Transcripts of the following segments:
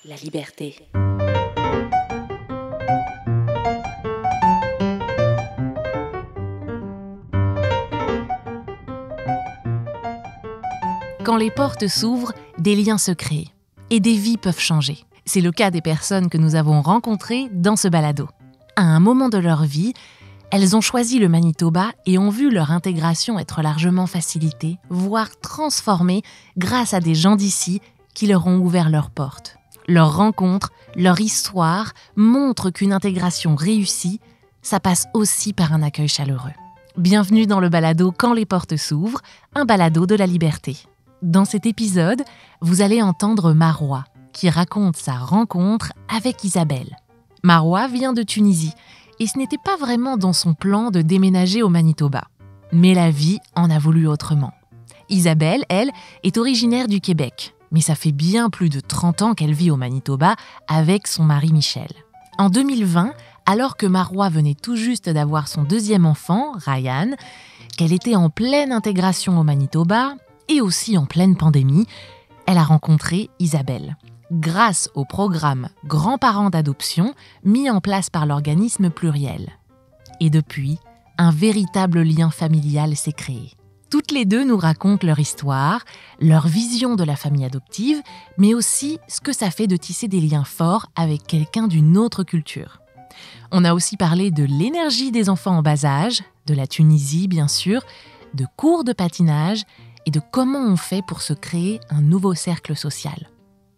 la liberté. Quand les portes s'ouvrent, des liens se créent et des vies peuvent changer. C'est le cas des personnes que nous avons rencontrées dans ce balado. À un moment de leur vie, elles ont choisi le Manitoba et ont vu leur intégration être largement facilitée, voire transformée grâce à des gens d'ici qui leur ont ouvert leurs portes. Leurs rencontres, leur histoire montrent qu'une intégration réussie, ça passe aussi par un accueil chaleureux. Bienvenue dans le balado Quand les portes s'ouvrent, un balado de la liberté. Dans cet épisode, vous allez entendre Marois, qui raconte sa rencontre avec Isabelle. Marois vient de Tunisie, et ce n'était pas vraiment dans son plan de déménager au Manitoba. Mais la vie en a voulu autrement. Isabelle, elle, est originaire du Québec, mais ça fait bien plus de 30 ans qu'elle vit au Manitoba avec son mari Michel. En 2020, alors que Marois venait tout juste d'avoir son deuxième enfant, Ryan, qu'elle était en pleine intégration au Manitoba, et aussi en pleine pandémie, elle a rencontré Isabelle. Grâce au programme Grands-parents d'adoption mis en place par l'organisme Pluriel. Et depuis, un véritable lien familial s'est créé. Toutes les deux nous racontent leur histoire, leur vision de la famille adoptive, mais aussi ce que ça fait de tisser des liens forts avec quelqu'un d'une autre culture. On a aussi parlé de l'énergie des enfants en bas âge, de la Tunisie bien sûr, de cours de patinage et de comment on fait pour se créer un nouveau cercle social.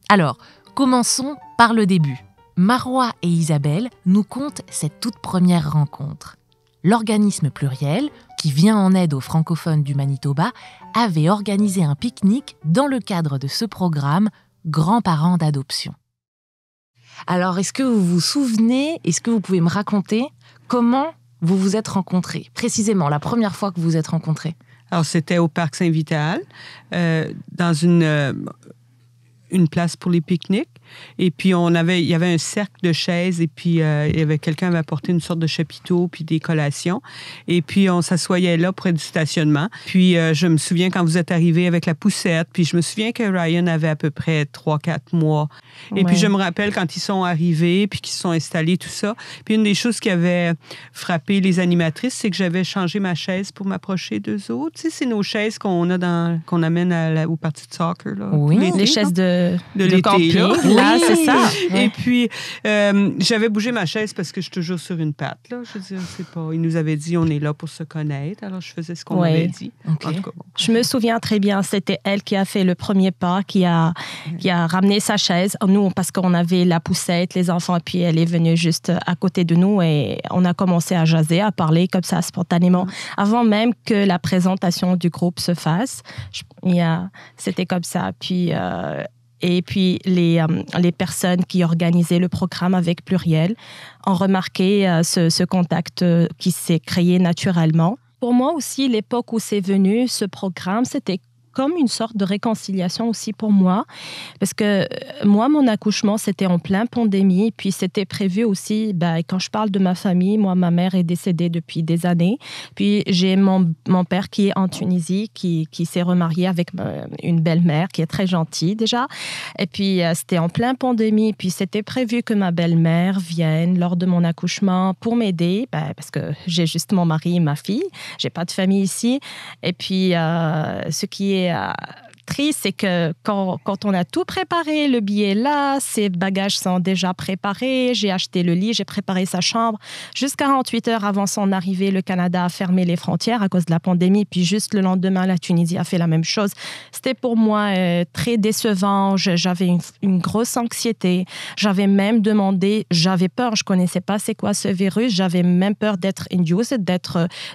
Alors, commençons par le début. Marois et Isabelle nous content cette toute première rencontre. L'organisme Pluriel, qui vient en aide aux francophones du Manitoba, avait organisé un pique-nique dans le cadre de ce programme Grands-parents d'adoption. Alors, est-ce que vous vous souvenez, est-ce que vous pouvez me raconter comment vous vous êtes rencontrés? Précisément, la première fois que vous vous êtes rencontrés. Alors, c'était au Parc Saint-Vital, dans une place pour les pique-niques. Et puis, il y avait un cercle de chaises et puis quelqu'un avait apporté une sorte de chapiteau puis des collations. Et puis, on s'assoyait là près du stationnement. Puis, je me souviens quand vous êtes arrivés avec la poussette. Puis, je me souviens que Ryan avait à peu près 3-4 mois. Et puis, je me rappelle quand ils sont arrivés puis qu'ils se sont installés, tout ça. Puis, une des choses qui avait frappé les animatrices, c'est que j'avais changé ma chaise pour m'approcher d'eux autres. Tu sais, c'est nos chaises qu'on amène au party de soccer. Là, oui, les chaises de l'été, camping. Là, oui, c'est ça. Ouais. Et puis, j'avais bougé ma chaise parce que je suis toujours sur une patte. Là. Je veux dire, c'est pas... Il nous avait dit, on est là pour se connaître. Alors, je faisais ce qu'on avait dit. Okay. En tout cas, bon. Je me souviens très bien, c'était elle qui a fait le premier pas, qui a ramené sa chaise. Nous, parce qu'on avait la poussette, les enfants, et puis elle est venue juste à côté de nous et on a commencé à jaser, à parler comme ça spontanément, avant même que la présentation du groupe se fasse. C'était comme ça. Puis... Et puis, les personnes qui organisaient le programme avec Pluriel ont remarqué ce contact qui s'est créé naturellement. Pour moi aussi, l'époque où c'est venu, ce programme, c'était comme une sorte de réconciliation aussi pour moi. Parce que moi, mon accouchement, c'était en pleine pandémie. Puis c'était prévu aussi, quand je parle de ma famille, moi, ma mère est décédée depuis des années. Puis j'ai mon père qui est en Tunisie, qui s'est remarié avec une belle-mère qui est très gentille déjà. Et puis c'était en pleine pandémie. Puis c'était prévu que ma belle-mère vienne lors de mon accouchement pour m'aider. Parce que j'ai juste mon mari et ma fille. J'ai pas de famille ici. Et puis ce qui est triste, c'est que quand on a tout préparé, le billet est là, ses bagages sont déjà préparés, j'ai acheté le lit, j'ai préparé sa chambre. Juste 48 heures avant son arrivée, le Canada a fermé les frontières à cause de la pandémie, puis juste le lendemain, la Tunisie a fait la même chose. C'était pour moi très décevant, j'avais une grosse anxiété, j'avais même demandé, j'avais peur, je connaissais pas c'est quoi ce virus, j'avais même peur d'être induced,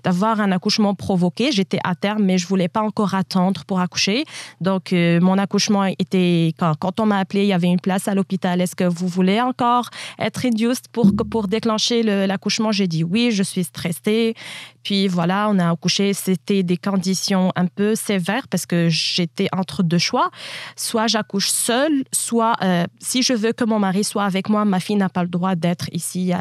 d'avoir un accouchement provoqué. J'étais à terme, mais je voulais pas encore attendre pour accoucher. Donc, mon accouchement était... Quand on m'a appelé, il y avait une place à l'hôpital. Est-ce que vous voulez encore être induced pour déclencher l'accouchement? J'ai dit oui, je suis stressée. Puis voilà, on a accouché. C'était des conditions un peu sévères parce que j'étais entre deux choix. Soit j'accouche seule, soit si je veux que mon mari soit avec moi, ma fille n'a pas le droit d'être ici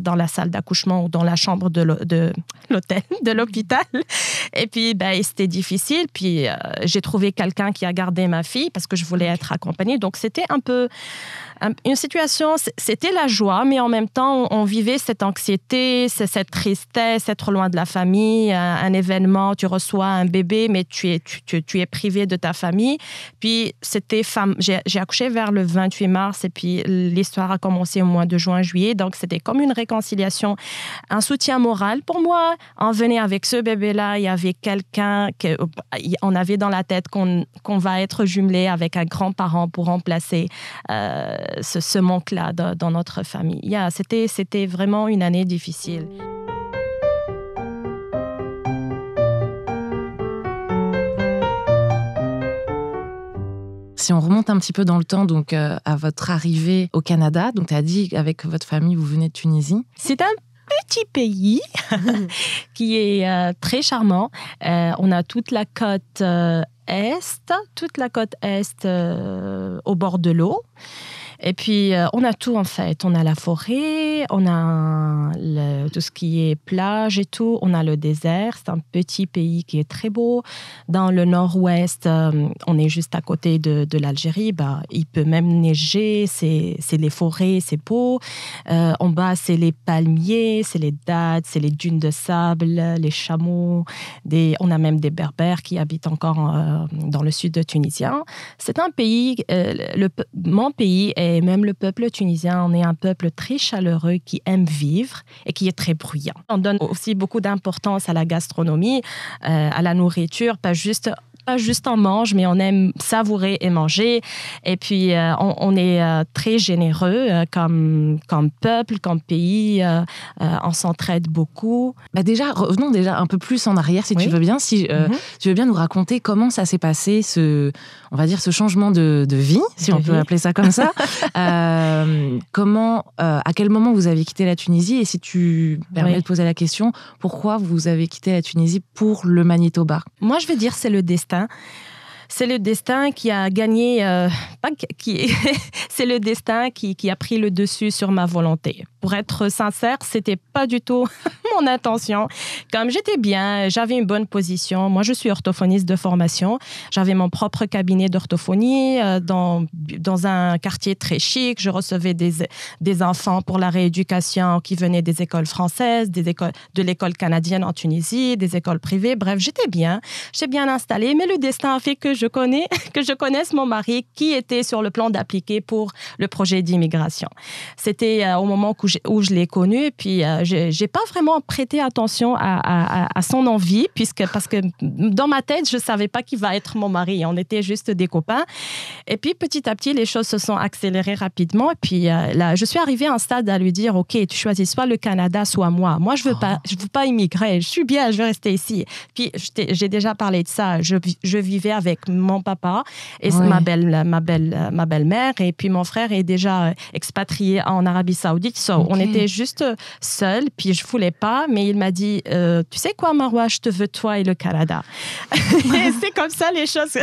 dans la salle d'accouchement ou dans la chambre de l'hôtel, de l'hôpital. Et puis, c'était difficile. Puis, j'ai trouvé quelqu'un qui a gardé ma fille parce que je voulais être accompagnée. Donc, c'était un peu une situation, c'était la joie, mais en même temps, on vivait cette anxiété, cette tristesse, être loin de la famille, un événement, tu reçois un bébé, mais tu es privé de ta famille. Puis, j'ai accouché vers le 28 mars et puis l'histoire a commencé au mois de juin, juillet. Donc, c'était comme une réconciliation, un soutien moral pour moi. On venait avec ce bébé-là, il y avait quelqu'un qu'on avait dans la tête qu'on va être jumelé avec un grand-parent pour remplacer ce manque-là dans notre famille. C'était vraiment une année difficile. Si on remonte un petit peu dans le temps, donc à votre arrivée au Canada, donc tu as dit qu'avec votre famille, vous venez de Tunisie. C'est un petit pays qui est très charmant. On a toute la côte est au bord de l'eau. Et puis, on a tout en fait. On a la forêt, on a tout ce qui est plage et tout. On a le désert. C'est un petit pays qui est très beau. Dans le nord-ouest, on est juste à côté de l'Algérie. Il peut même neiger. C'est les forêts, c'est beau. En bas, c'est les palmiers, c'est les dattes, c'est les dunes de sable, les chameaux. On a même des berbères qui habitent encore dans le sud tunisien. C'est un pays, mon pays et même le peuple tunisien, on est un peuple très chaleureux qui aime vivre et qui est très bruyant. On donne aussi beaucoup d'importance à la gastronomie, à la nourriture, pas juste on mange, mais on aime savourer et manger. Et puis, on est très généreux comme peuple, comme pays. On s'entraide beaucoup. Revenons un peu plus en arrière, si tu veux bien. Si tu veux bien nous raconter comment ça s'est passé, ce changement de vie, si on peut appeler ça comme ça. À quel moment vous avez quitté la Tunisie? Et si tu permets de poser la question, pourquoi vous avez quitté la Tunisie pour le Manitoba? Moi, je vais dire c'est le destin. C'est le destin qui a gagné, c'est le destin qui a pris le dessus sur ma volonté. Pour être sincère, c'était pas du tout mon intention. Comme j'étais bien, j'avais une bonne position. Moi, je suis orthophoniste de formation. J'avais mon propre cabinet d'orthophonie dans un quartier très chic. Je recevais des enfants pour la rééducation qui venaient des écoles françaises, de l'école canadienne en Tunisie, des écoles privées. Bref, j'étais bien installée. Mais le destin a fait que je connaisse mon mari qui était sur le plan d'appliquer pour le projet d'immigration. C'était au moment où je l'ai connu, puis j'ai pas vraiment prêté attention à son envie, parce que dans ma tête, je savais pas qui va être mon mari. On était juste des copains. Et puis petit à petit, les choses se sont accélérées rapidement. Et puis là, je suis arrivée à un stade à lui dire, OK, tu choisis soit le Canada, soit moi. Moi, je veux pas immigrer. Je suis bien, je vais rester ici. Puis j'ai déjà parlé de ça. Je vivais avec mon papa et ma belle-mère, et puis mon frère est déjà expatrié en Arabie Saoudite. On était juste seuls, puis je voulais pas, mais il m'a dit, tu sais quoi, Maroua, je te veux toi et le Canada. Et c'est comme ça les choses.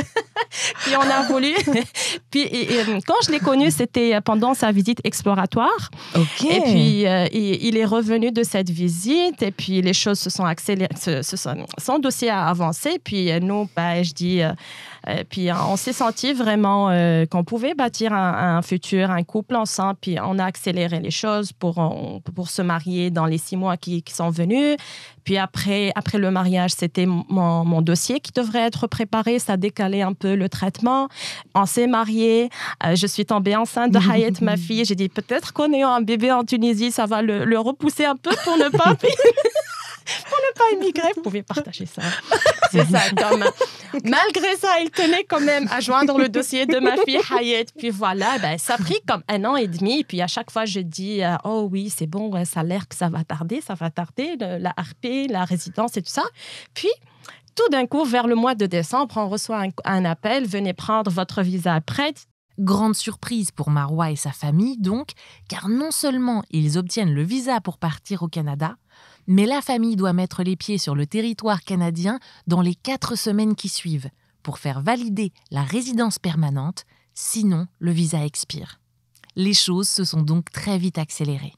Puis on a voulu. Puis quand je l'ai connu, c'était pendant sa visite exploratoire. Okay. Et puis il est revenu de cette visite, et puis les choses se sont accélérées, son dossier a avancé, puis nous, je dis... puis on s'est senti vraiment qu'on pouvait bâtir un futur, un couple ensemble. Puis on a accéléré les choses pour se marier dans les 6 mois qui sont venus. Puis après le mariage, c'était mon dossier qui devrait être préparé. Ça a décalé un peu le traitement. On s'est mariés. Je suis tombée enceinte de Hayat, ma fille. J'ai dit peut-être qu'on ait un bébé en Tunisie, ça va le repousser un peu pour ne pas... Pour ne pas immigrer, vous pouvez partager ça. C'est ça, comme... Malgré ça, il tenait quand même à joindre le dossier de ma fille Hayat. Puis voilà, ça a pris comme 1 an et demi. Puis à chaque fois, je dis, oh oui, c'est bon, ça a l'air que ça va tarder, la RP, la résidence et tout ça. Puis... tout d'un coup, vers le mois de décembre, on reçoit un appel, venez prendre votre visa prêt. Grande surprise pour Maroua et sa famille, donc, car non seulement ils obtiennent le visa pour partir au Canada, Mais la famille doit mettre les pieds sur le territoire canadien dans les 4 semaines qui suivent pour faire valider la résidence permanente, sinon le visa expire. Les choses se sont donc très vite accélérées.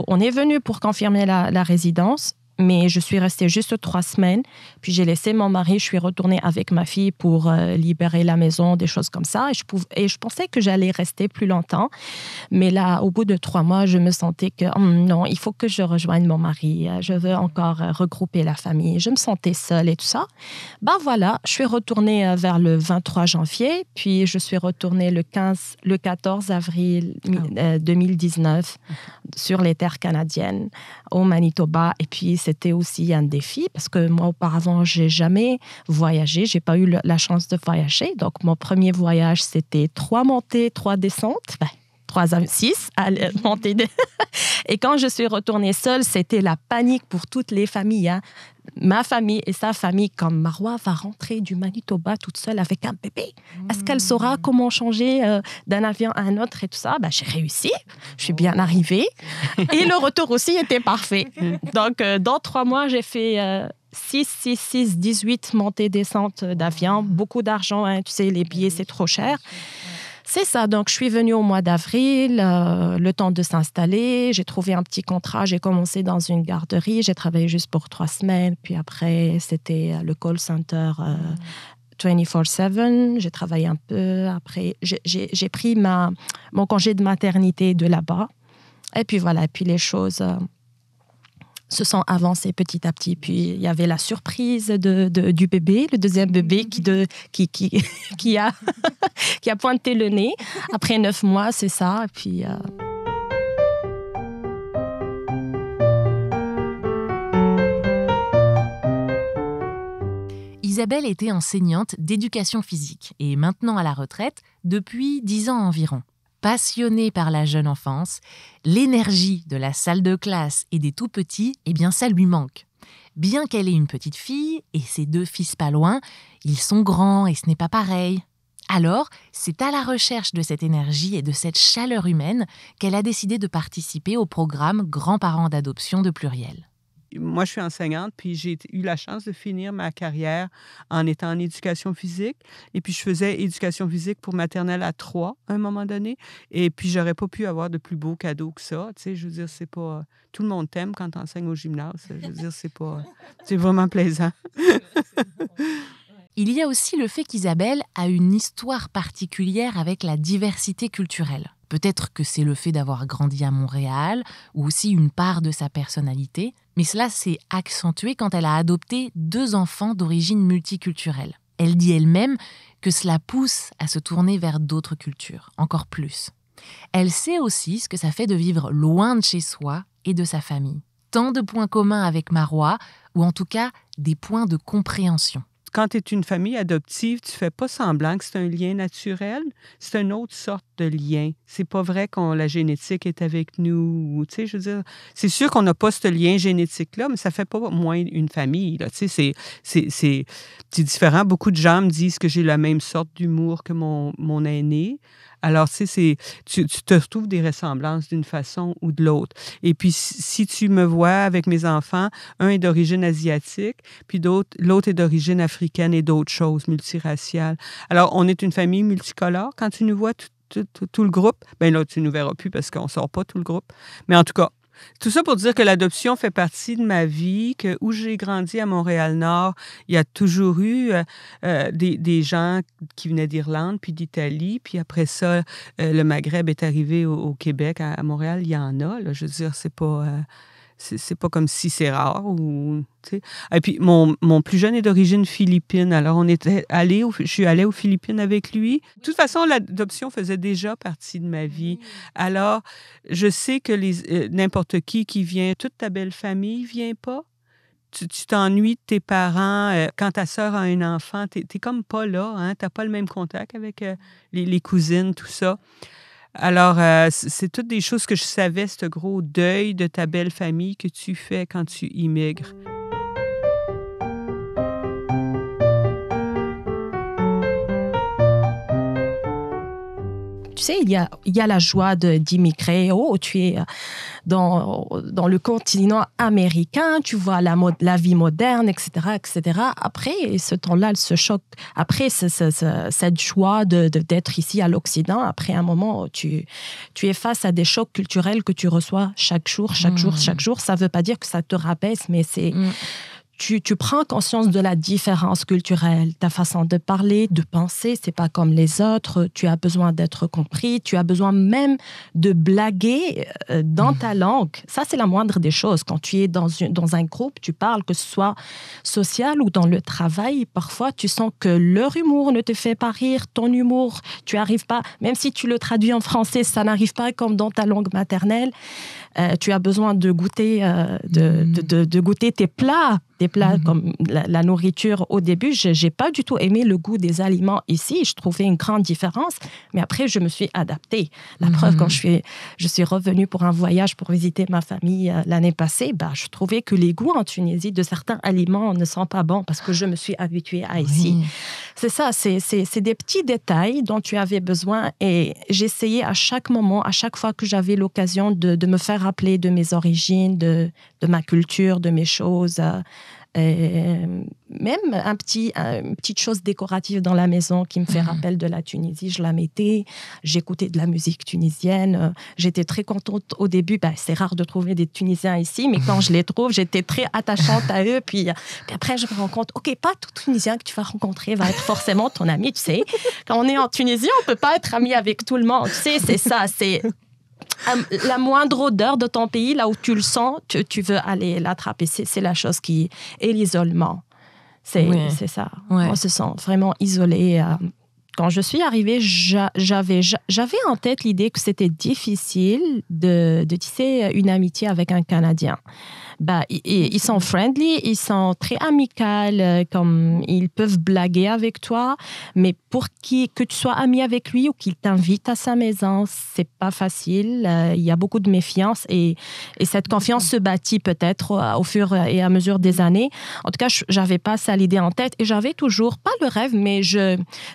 On est venu pour confirmer la résidence, mais je suis restée juste 3 semaines. Puis j'ai laissé mon mari, je suis retournée avec ma fille pour libérer la maison, des choses comme ça. Et je pensais que j'allais rester plus longtemps. Mais là, au bout de 3 mois, je me sentais que non, il faut que je rejoigne mon mari. Je veux encore regrouper la famille. Je me sentais seule et tout ça. Voilà, je suis retournée vers le 23 janvier. Puis je suis retournée le 14 avril 2019 sur les terres canadiennes, au Manitoba. Et puis, c'était aussi un défi parce que moi, auparavant, j'ai jamais voyagé. J'ai pas eu la chance de voyager. Donc, mon premier voyage, c'était 3 montées, 3 descentes. 6 à monter. Et quand je suis retournée seule, c'était la panique pour toutes les familles. Hein. Ma famille et sa famille, comme Marois va rentrer du Manitoba toute seule avec un bébé. Est-ce qu'elle saura comment changer d'un avion à un autre et tout ça? J'ai réussi. Je suis bien arrivée. Et le retour aussi était parfait. Donc, dans 3 mois, j'ai fait 18 montées-descentes d'avion. Beaucoup d'argent. Hein. Tu sais, les billets, c'est trop cher. C'est ça. Donc, je suis venue au mois d'avril, le temps de s'installer. J'ai trouvé un petit contrat. J'ai commencé dans une garderie. J'ai travaillé juste pour 3 semaines. Puis après, c'était le call center 24/7. J'ai travaillé un peu. Après, j'ai pris mon congé de maternité de là-bas. Et puis voilà. Et puis les choses se sont avancées petit à petit. Puis il y avait la surprise du bébé, le deuxième bébé qui a pointé le nez. Après 9 mois, c'est ça. Et puis... Isabelle était enseignante d'éducation physique et maintenant à la retraite depuis 10 ans environ. Passionnée par la jeune enfance, l'énergie de la salle de classe et des tout-petits, ça lui manque. Bien qu'elle ait une petite fille et ses 2 fils pas loin, ils sont grands et ce n'est pas pareil. Alors, c'est à la recherche de cette énergie et de cette chaleur humaine qu'elle a décidé de participer au programme Grands-parents d'adoption de Pluriel. Moi, je suis enseignante, puis j'ai eu la chance de finir ma carrière en étant en éducation physique. Et puis, je faisais éducation physique pour maternelle à 3 à un moment donné. Et puis, j'aurais pas pu avoir de plus beau cadeau que ça. Tu sais, je veux dire, c'est pas... Tout le monde t'aime quand tu enseignes au gymnase. Je veux dire, c'est vraiment plaisant. Il y a aussi le fait qu'Isabelle a une histoire particulière avec la diversité culturelle. Peut-être que c'est le fait d'avoir grandi à Montréal ou aussi une part de sa personnalité, mais cela s'est accentué quand elle a adopté 2 enfants d'origine multiculturelle. Elle dit elle-même que cela pousse à se tourner vers d'autres cultures, encore plus. Elle sait aussi ce que ça fait de vivre loin de chez soi et de sa famille. Tant de points communs avec Marois, ou en tout cas des points de compréhension. Quand tu es une famille adoptive, tu fais pas semblant que c'est un lien naturel. C'est une autre sorte de lien. C'est pas vrai que la génétique est avec nous. Tu sais, je veux dire, c'est sûr qu'on n'a pas ce lien génétique-là, mais ça fait pas moins une famille. Là. Tu sais, c'est différent. Beaucoup de gens me disent que j'ai la même sorte d'humour que mon aîné. Alors, tu sais, tu te retrouves des ressemblances d'une façon ou de l'autre. Et puis, si tu me vois avec mes enfants, un est d'origine asiatique, puis l'autre est d'origine africaine et d'autres choses, multiraciales. Alors, on est une famille multicolore. Quand tu nous vois tout le groupe, bien là, tu ne nous verras plus parce qu'on ne sort pas tout le groupe. Mais en tout cas, tout ça pour dire que l'adoption fait partie de ma vie, que où j'ai grandi à Montréal-Nord, il y a toujours eu des gens qui venaient d'Irlande puis d'Italie. Puis après ça, le Maghreb est arrivé au Québec, à Montréal, il y en a. Là, je veux dire, c'est pas comme si c'est rare. Et puis, mon plus jeune est d'origine philippine. Alors, je suis allée aux Philippines avec lui. De toute façon, l'adoption faisait déjà partie de ma vie. Alors, je sais que n'importe qui vient, toute ta belle famille vient pas. Tu t'ennuies de tes parents. Quand ta sœur a un enfant, t'es comme pas là. Hein? T'as pas le même contact avec les cousines, tout ça. Alors, c'est toutes des choses que je savais, ce gros deuil de ta belle famille que tu fais quand tu immigres. Tu sais, il y a la joie d'immigrer. Oh, tu es dans le continent américain, tu vois la vie moderne, etc., etc. Après ce temps-là, ce choc, après cette joie d'être ici à l'Occident, après un moment, tu es face à des chocs culturels que tu reçois chaque jour. Ça ne veut pas dire que ça te rabaisse, mais c'est... Tu prends conscience de la différence culturelle, ta façon de parler, de penser, c'est pas comme les autres. Tu as besoin d'être compris, tu as besoin même de blaguer dans ta langue. Ça, c'est la moindre des choses. Quand tu es dans un groupe, tu parles, que ce soit social ou dans le travail, parfois tu sens que leur humour ne te fait pas rire, ton humour, tu arrives pas, même si tu le traduis en français, ça n'arrive pas comme dans ta langue maternelle. Tu as besoin de goûter, de goûter tes plats comme la nourriture. Au début, j'ai pas du tout aimé le goût des aliments ici. Je trouvais une grande différence, mais après, je me suis adaptée. La preuve, quand je suis revenue pour un voyage pour visiter ma famille l'année passée, je trouvais que les goûts en Tunisie de certains aliments ne sont pas bons parce que je me suis habituée à ici. C'est ça, c'est des petits détails dont tu avais besoin et j'essayais à chaque moment, à chaque fois que j'avais l'occasion de me faire rappeler de mes origines, de ma culture, de mes choses. Même une petite chose décorative dans la maison qui me fait rappel de la Tunisie, je la mettais. J'écoutais de la musique tunisienne. J'étais très contente au début. C'est rare de trouver des Tunisiens ici, mais quand je les trouve, j'étais très attachante à eux. Puis après, je me rends compte, OK, pas tout Tunisien que tu vas rencontrer va être forcément ton ami, tu sais. Quand on est en Tunisie, on peut pas être ami avec tout le monde. Tu sais, c'est ça, c'est... La moindre odeur de ton pays, là où tu le sens, tu veux aller l'attraper. C'est la chose qui est l'isolement. C'est ça. Ouais. On se sent vraiment isolé. Quand je suis arrivée, j'avais en tête l'idée que c'était difficile de tisser une amitié avec un Canadien. Ils sont friendly, ils sont très amicaux, comme ils peuvent blaguer avec toi, mais pour que tu sois ami avec lui ou qu'il t'invite à sa maison, c'est pas facile. Il y a beaucoup de méfiance et cette confiance se bâtit peut-être au fur et à mesure des années. En tout cas, j'avais pas ça l'idée en tête et j'avais toujours pas le rêve, mais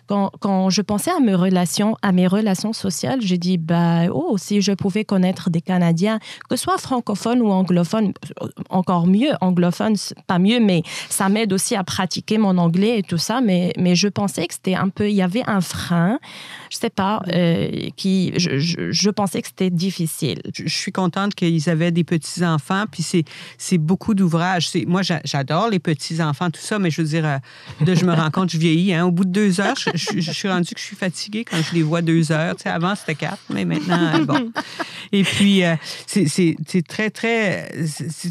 quand je pensais à mes relations sociales, j'ai dit si je pouvais connaître des Canadiens, que ce soit francophones ou anglophones. Encore mieux, anglophone, pas mieux, mais ça m'aide aussi à pratiquer mon anglais et tout ça. Mais je pensais que c'était il y avait un frein, je sais pas, je pensais que c'était difficile. Je suis contente qu'ils avaient des petits-enfants, puis c'est beaucoup d'ouvrages. Moi, j'adore les petits-enfants, tout ça, mais je veux dire, là, je me rends compte, je vieillis. Hein. Au bout de 2 heures, je suis rendue que je suis fatiguée quand je les vois 2 heures. Tu sais, avant, c'était 4, mais maintenant, bon. Et puis, c'est très, très...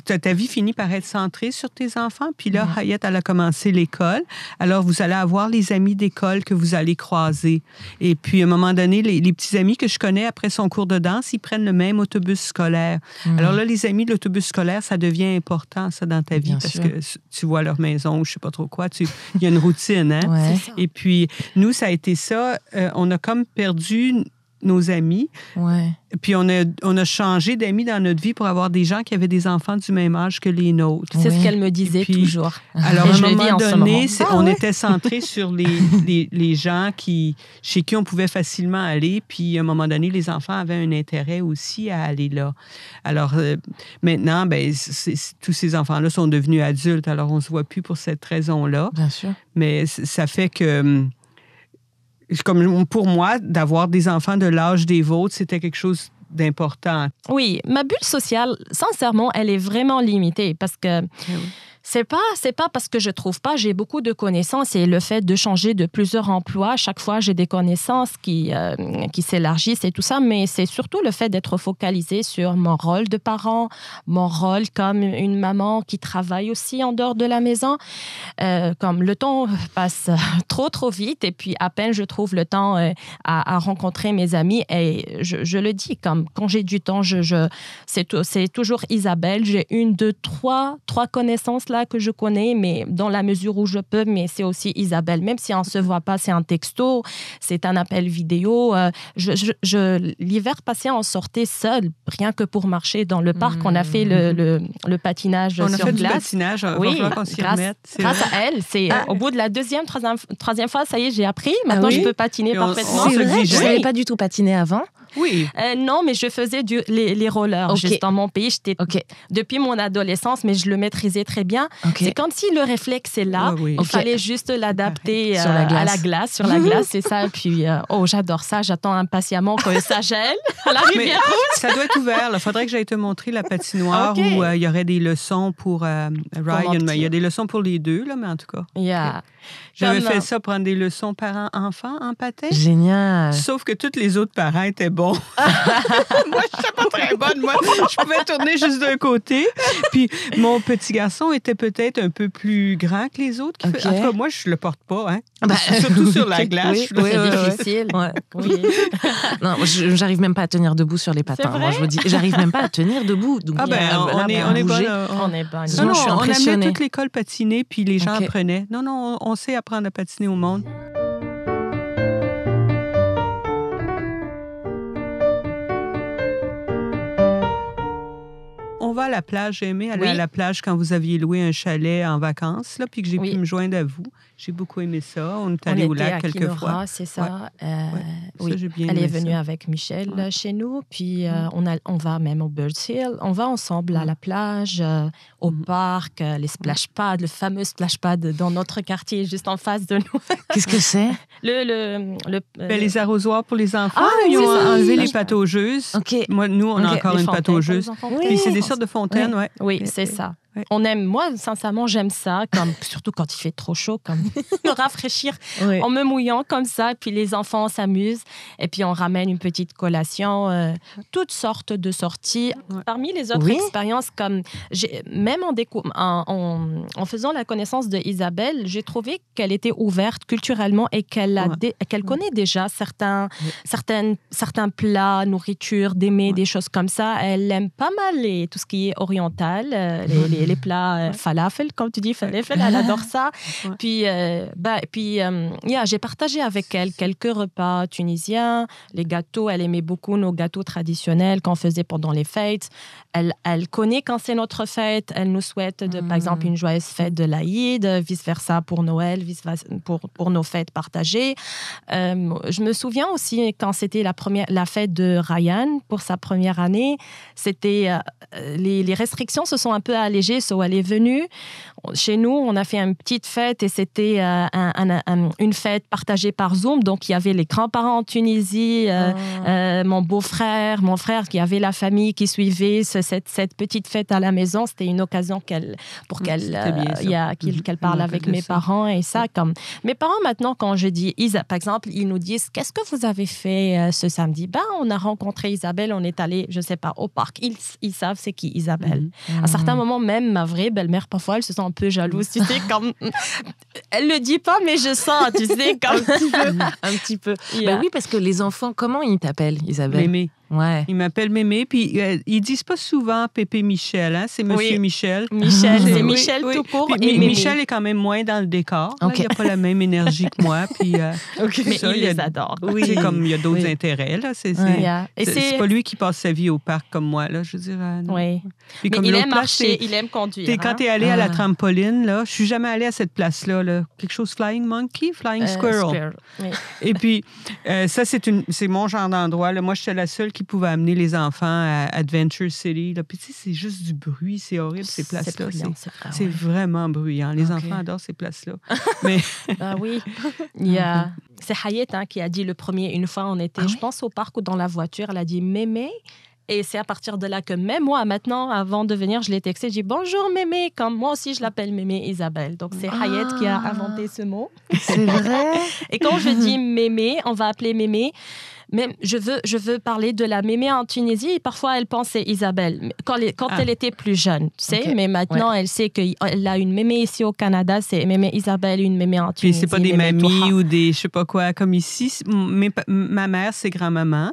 Ta vie finit par être centrée sur tes enfants. Puis là, Hayat, elle a commencé l'école. Alors, vous allez avoir les amis d'école que vous allez croiser. Et puis, à un moment donné, les petits amis que je connais après son cours de danse, ils prennent le même autobus scolaire. Alors là, les amis de l'autobus scolaire, ça devient important, ça, dans ta vie, bien parce sûr. Que tu vois leur maison ou je sais pas trop quoi. Il y a une routine, hein? Ouais. Et puis, nous, ça a été ça. On a comme perdu nos amis. Ouais. Puis on a changé d'amis dans notre vie pour avoir des gens qui avaient des enfants du même âge que les nôtres. C'est ce qu'elle me disait toujours. Alors, à un moment donné, on était centré sur les gens chez qui on pouvait facilement aller. Puis, à un moment donné, les enfants avaient un intérêt aussi à aller là. Alors, maintenant, tous ces enfants-là sont devenus adultes. Alors, on ne se voit plus pour cette raison-là. Bien sûr. Mais ça fait que... Comme pour moi, d'avoir des enfants de l'âge des vôtres, c'était quelque chose d'important. Oui, ma bulle sociale, sincèrement, elle est vraiment limitée parce que c'est pas parce que je trouve pas, j'ai beaucoup de connaissances et le fait de changer de plusieurs emplois, chaque fois j'ai des connaissances qui s'élargissent et tout ça, mais c'est surtout le fait d'être focalisé sur mon rôle de parent, mon rôle comme une maman qui travaille aussi en dehors de la maison. Comme le temps passe trop vite et puis à peine je trouve le temps à rencontrer mes amis et je le dis, comme quand j'ai du temps, c'est toujours Isabelle, j'ai 1, 2, 3 connaissances là là que je connais, mais dans la mesure où je peux, mais c'est aussi Isabelle. Même si on ne se voit pas, c'est un texto, c'est un appel vidéo. L'hiver passé, on sortait seul, rien que pour marcher dans le parc. On a fait le patinage sur glace. On a fait du patinage, oui, qu'on s'y remette. Grâce à elle, au bout de la troisième fois, ça y est, j'ai appris. Maintenant, je peux patiner parfaitement. C'est vrai, je ne savais pas du tout patiner avant. Oui. Non, mais je faisais les rollers juste dans mon pays. Depuis mon adolescence, mais je le maîtrisais très bien. C'est comme si le réflexe est là. Il fallait juste l'adapter à la glace, sur la glace, c'est ça. Puis, j'adore ça. J'attends impatiemment que ça gèle à la rivière rouge. Ça doit être ouvert. Il faudrait que j'aille te montrer la patinoire où il y aurait des leçons pour Ryan. Mais il y a des leçons pour les deux, là, mais en tout cas. J'avais fait ça, prendre des leçons parents-enfants en patin. Génial. Sauf que tous les autres parents étaient bons. Moi, je n'étais pas très bonne. Moi, je pouvais tourner juste d'un côté. Puis, mon petit garçon était peut-être un peu plus grand que les autres. En tout cas, moi, je ne le porte pas. Hein. Surtout sur la glace. C'est difficile. Oui. Non, j'arrive même pas à tenir debout sur les patins. Moi, je vous dis, j'arrive même pas à tenir debout. Donc, on est bonne. On est bonne. Non, je suis impressionnée. On amenait toute l'école patiner, puis les gens apprenaient. Non, on sait apprendre à patiner au monde. On va à la plage. J'ai aimé aller à la plage quand vous aviez loué un chalet en vacances, là, puis que j'ai pu me joindre à vous. J'ai beaucoup aimé ça. On est allé au lac quelques fois. C'est ça. Ça, j'ai bien Elle aimé est venue ça. avec Michel chez nous. Puis on va même au Birds Hill. On va ensemble à la plage, au parc, les splash pads, le fameux splash pad dans notre quartier, juste en face de nous. Qu'est-ce que c'est? Les arrosoirs pour les enfants. Ils ont enlevé les pataugeuses. Moi, nous, on a encore une pataugeuse. Puis c'est des sortes de fontaines, Oui, c'est ça. On aime, moi, sincèrement, j'aime ça, surtout quand il fait trop chaud, comme me rafraîchir en me mouillant comme ça. Puis les enfants s'amusent. Et puis on ramène une petite collation, toutes sortes de sorties. Parmi les autres expériences, comme même en faisant la connaissance de Isabelle, j'ai trouvé qu'elle était ouverte culturellement et qu'elle connaît déjà certains plats, nourriture, d'aimer des choses comme ça. Elle aime pas mal tout ce qui est oriental, les plats falafel, comme tu dis, falafel, elle adore ça. Puis, j'ai partagé avec elle quelques repas tunisiens, les gâteaux. Elle aimait beaucoup nos gâteaux traditionnels qu'on faisait pendant les fêtes. Elle connaît quand c'est notre fête. Elle nous souhaite, par exemple, une joyeuse fête de l'Aïd, vice-versa pour Noël, vice-versa pour nos fêtes partagées. Je me souviens aussi quand c'était la fête de Ryan pour sa première année, c'était les restrictions se sont un peu allégées. Elle est venue chez nous, on a fait une petite fête et c'était une fête partagée par Zoom. Donc il y avait les grands-parents en Tunisie, mon beau-frère, mon frère qui avait la famille qui suivait cette petite fête à la maison. C'était une occasion qu'elle parle avec mes parents et ça. Comme mes parents maintenant, quand je dis par exemple, ils nous disent qu'est-ce que vous avez fait ce samedi? On a rencontré Isabelle, on est allé, je sais pas, au parc. Ils savent c'est qui Isabelle. À certains moments même ma vraie belle-mère, parfois, elle se sent un peu jalouse, tu sais, comme... Elle le dit pas, mais je sens, tu sais, comme... un petit peu. Oui, parce que les enfants, comment ils t'appellent, Isabelle? Mémé. Ouais. Ils m'appellent Mémé, puis ils disent pas souvent Pépé Michel, hein? C'est Monsieur Michel. Michel, c'est Michel tout court. Puis, Michel est quand même moins dans le décor. Il n'a pas la même énergie que moi. Puis, mais ça, il les adore. C'est comme il y a d'autres intérêts. Là. C'est pas lui qui passe sa vie au parc comme moi. Là, je veux dire, non. Oui. Puis, mais il aime marcher, il aime conduire. Quand tu es allé à la trampoline, là, je suis jamais allée à cette place-là. Là. Quelque chose Flying Monkey, Flying Squirrel. Oui. Et puis, ça, c'est mon genre d'endroit. Là. Moi, j'étais la seule qui pouvait amener les enfants à Adventure City. Là. Puis, tu sais, c'est juste du bruit. C'est horrible, ces places-là. C'est vraiment bruyant. Les enfants adorent ces places-là. Mais... oui. C'est Hayet qui a dit le premier. Une fois, on était, je pense, au parc ou dans la voiture. Elle a dit « Mémé ». Et c'est à partir de là que même moi, maintenant, avant de venir, je l'ai texté. J'ai dit « Bonjour Mémé », comme moi aussi, je l'appelle Mémé Isabelle. Donc, c'est Hayet qui a inventé ce mot. C'est vrai. Et quand je dis Mémé, on va appeler Mémé. Même, je veux parler de la mémé en Tunisie. Et parfois, elle pense c'est Isabelle. Quand elle était plus jeune, tu sais. Mais maintenant, elle sait qu'elle a une mémé ici au Canada. C'est mémé Isabelle, une mémé en Tunisie. Puis, c'est pas des mamies ou des je sais pas quoi comme ici. Ma mère, c'est grand-maman.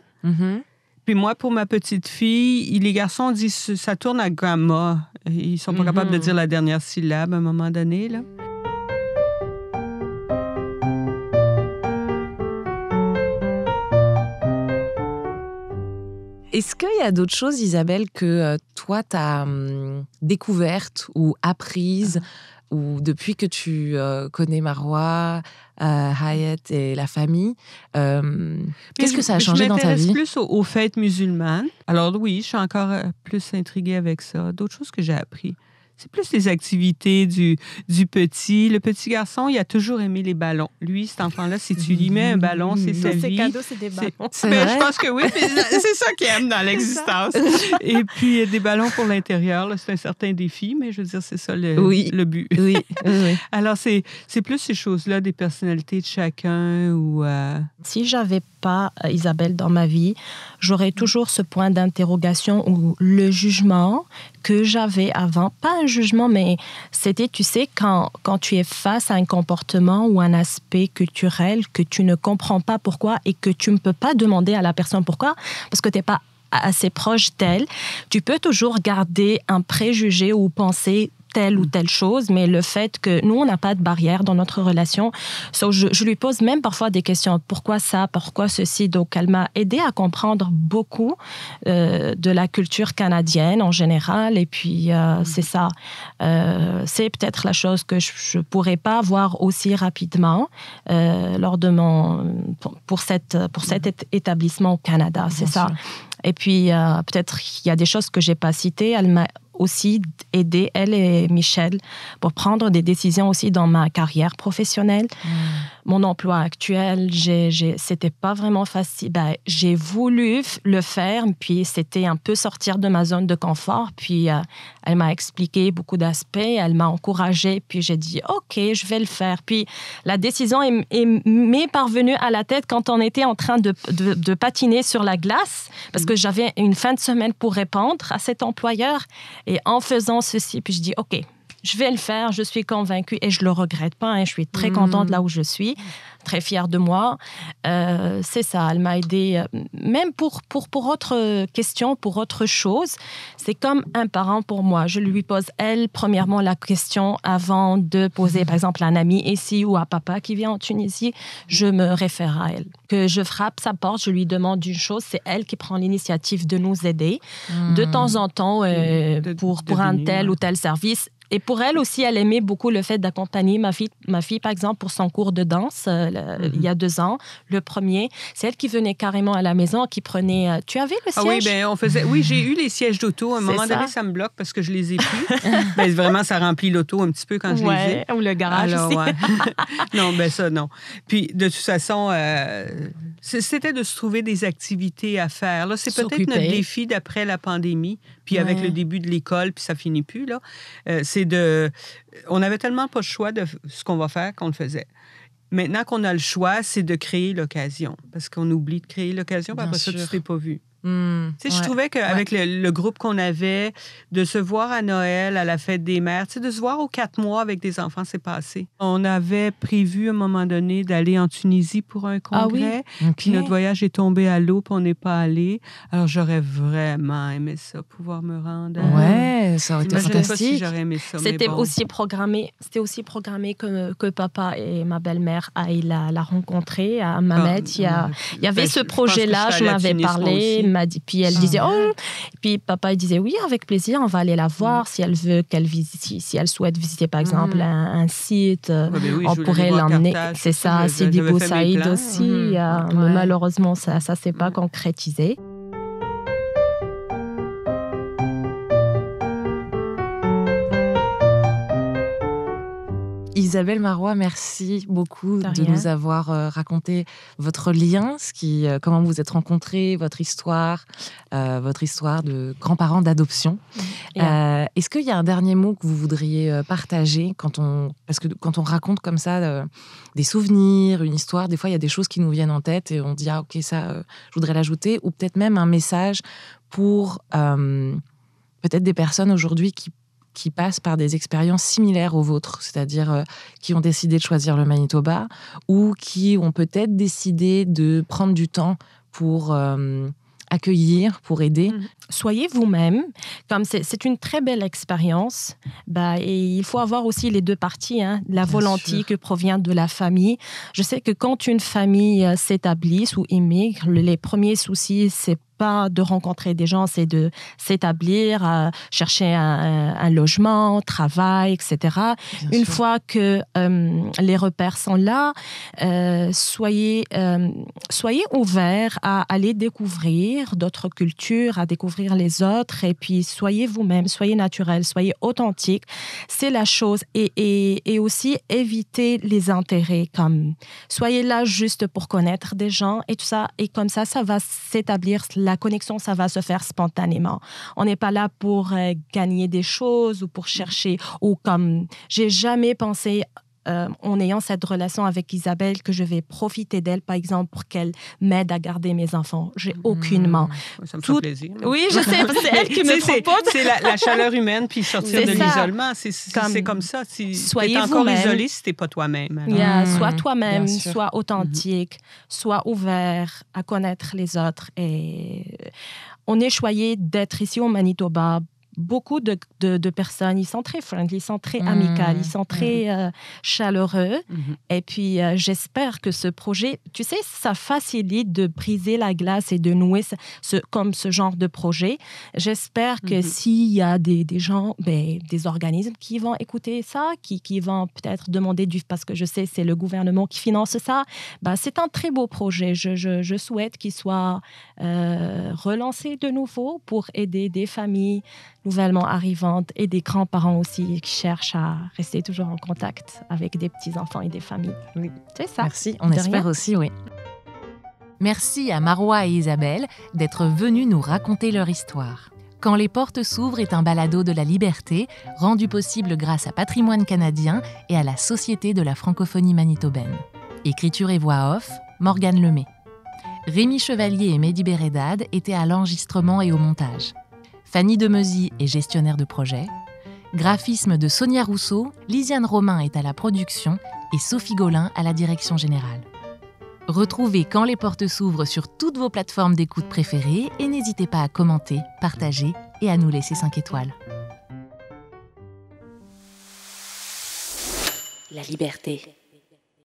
Puis moi, pour ma petite fille, les garçons disent ça tourne à grandma. Ils sont pas capables de dire la dernière syllabe à un moment donné, là. Est-ce qu'il y a d'autres choses, Isabelle, que toi, tu as découvertes ou apprises ou depuis que tu connais Marois, Hayat et la famille, qu'est-ce que ça a changé dans ta vie? Je m'intéresse plus aux fêtes musulmanes. Alors oui, je suis encore plus intriguée avec ça. D'autres choses que j'ai appris. C'est plus les activités du petit. Le petit garçon, il a toujours aimé les ballons. Lui, cet enfant-là, si tu lui mets un ballon, c'est sa vie. Ses cadeaux, c'est des ballons. Je pense que oui, c'est ça qu'il aime dans l'existence. Et puis, des ballons pour l'intérieur, là, c'est un certain défi, mais je veux dire, c'est ça le but. Oui. Alors, c'est plus ces choses-là, des personnalités de chacun. Si j'avais pas Isabelle dans ma vie, j'aurais toujours ce point d'interrogation ou le jugement que j'avais avant. Pas un jugement, mais c'était, tu sais, quand tu es face à un comportement ou un aspect culturel que tu ne comprends pas pourquoi et que tu ne peux pas demander à la personne pourquoi, parce que tu n'es pas assez proche d'elle, tu peux toujours garder un préjugé ou penser telle ou telle chose, mais le fait que nous, on n'a pas de barrière dans notre relation. Je lui pose même parfois des questions. Pourquoi ça? Pourquoi ceci? Donc, elle m'a aidée à comprendre beaucoup de la culture canadienne en général. Et puis, c'est ça. C'est peut-être la chose que je ne pourrais pas voir aussi rapidement lors de pour cet établissement au Canada. C'est ça. Et puis, peut-être il y a des choses que je n'ai pas citées. Elle m'a aussi aidé, elle et Michel, pour prendre des décisions aussi dans ma carrière professionnelle. Mon emploi actuel, c'était pas vraiment facile. J'ai voulu le faire, puis c'était un peu sortir de ma zone de confort. Puis elle m'a expliqué beaucoup d'aspects, elle m'a encouragée, puis j'ai dit « OK, je vais le faire ». Puis la décision m'est parvenue à la tête quand on était en train de patiner sur la glace, parce que j'avais une fin de semaine pour répondre à cet employeur. Et en faisant ceci, puis je dis, OK, je vais le faire, je suis convaincue et je ne le regrette pas. Hein, je suis très contente là où je suis, très fière de moi. C'est ça, elle m'a aidée. Même pour autre question, pour autre chose, c'est comme un parent pour moi. Je lui pose, elle, premièrement, la question avant de poser, par exemple, à un ami ici ou à papa qui vient en Tunisie, je me réfère à elle. Que je frappe sa porte, je lui demande une chose, c'est elle qui prend l'initiative de nous aider de temps en temps pour un tel ou tel service. Et pour elle aussi, elle aimait beaucoup le fait d'accompagner ma fille, par exemple, pour son cours de danse il y a 2 ans. Le premier, c'est elle qui venait carrément à la maison, qui prenait... Tu avais le siège? Oui, j'ai eu les sièges d'auto. À un moment donné, ça me bloque parce que je les ai plus. Vraiment, ça remplit l'auto un petit peu quand je les ai. Ou le garage aussi. Ouais. Non, ça, non. Puis, de toute façon, c'était de se trouver des activités à faire. Là, c'est peut-être notre défi d'après la pandémie, puis avec le début de l'école, puis ça finit plus, là. On avait tellement pas le choix de ce qu'on va faire qu'on le faisait. Maintenant qu'on a le choix, c'est de créer l'occasion. Parce qu'on oublie de créer l'occasion, puis après ça, tu ne t'es pas vu. Je trouvais qu'avec le groupe qu'on avait, de se voir à Noël, à la fête des mères, de se voir aux 4 mois avec des enfants, c'est passé. On avait prévu à un moment donné d'aller en Tunisie pour un congrès. Puis notre voyage est tombé à l'eau, puis on n'est pas allé. Alors j'aurais vraiment aimé ça, pouvoir me rendre. Ouais, ça aurait été fantastique. Pas si j'aurais aimé ça. C'était aussi programmé que papa et ma belle-mère aillent la rencontrer à Mamet. Il y avait ce projet-là, je m'avais parlé. Puis elle disait puis papa il disait oui, avec plaisir, on va aller la voir si elle veut si elle souhaite visiter par exemple un site, on pourrait l'emmener. C'est ça, Sidi Bou Saïd aussi, mais malheureusement ça s'est pas concrétisé. Isabelle Marois, merci beaucoup de nous avoir raconté votre lien, comment vous vous êtes rencontrés, votre histoire de grands-parents d'adoption. Est-ce qu'il y a un dernier mot que vous voudriez partager parce que quand on raconte comme ça des souvenirs, une histoire, des fois il y a des choses qui nous viennent en tête et on dit ok, ça je voudrais l'ajouter, ou peut-être même un message pour peut-être des personnes aujourd'hui qui passent par des expériences similaires aux vôtres, c'est-à-dire qui ont décidé de choisir le Manitoba ou qui ont peut-être décidé de prendre du temps pour accueillir, pour aider. Soyez vous-même. Comme c'est une très belle expérience. Et il faut avoir aussi les deux parties. La volonté que provient de la famille. Je sais que quand une famille s'établit ou immigre, les premiers soucis, c'est pas de rencontrer des gens, c'est de s'établir, chercher un logement, travail, etc. Une fois que les repères sont là, soyez ouverts à aller découvrir d'autres cultures, à découvrir les autres, et puis soyez vous-même, soyez naturel, soyez authentique. C'est la chose. Et aussi évitez les intérêts, comme soyez là juste pour connaître des gens et tout ça, et comme ça va s'établir. La connexion, ça va se faire spontanément. On n'est pas là pour gagner des choses ou pour chercher. Ou comme, j'ai jamais pensé, en ayant cette relation avec Isabelle, que je vais profiter d'elle, par exemple, pour qu'elle m'aide à garder mes enfants. J'ai aucunement. Ça me fait plaisir. Oui, je sais, c'est elle qui me propose. C'est la chaleur humaine, puis sortir de l'isolement. C'est comme ça. Soyez t'es encore vous-même. isolé si t'es pas toi-même. Sois toi-même, sois authentique, sois ouvert à connaître les autres. Et on est choyé d'être ici au Manitoba. Beaucoup de personnes, ils sont très friendly, ils sont très amicales, ils sont très chaleureux. Et puis, j'espère que ce projet, tu sais, ça facilite de briser la glace et de nouer comme ce genre de projet. J'espère que s'il y a des gens, des organismes qui vont écouter ça, qui vont peut-être demander parce que je sais, c'est le gouvernement qui finance ça, c'est un très beau projet. Je souhaite qu'il soit relancé de nouveau pour aider des familles nouvellement arrivantes et des grands-parents aussi qui cherchent à rester toujours en contact avec des petits-enfants et des familles. Oui. C'est ça. Merci, on espère aussi, oui. Merci à Marois et Isabelle d'être venus nous raconter leur histoire. Quand les portes s'ouvrent est un balado de la liberté, rendu possible grâce à Patrimoine canadien et à la Société de la francophonie manitobaine. Écriture et voix off, Morgane Lemay. Rémi Chevalier et Mehdi Béredad étaient à l'enregistrement et au montage. Fanny Demeuzy est gestionnaire de projet. Graphisme de Sonia Rousseau, Lisiane Romain est à la production et Sophie Gaulin à la direction générale. Retrouvez Quand les portes s'ouvrent sur toutes vos plateformes d'écoute préférées et n'hésitez pas à commenter, partager et à nous laisser 5 étoiles. La liberté.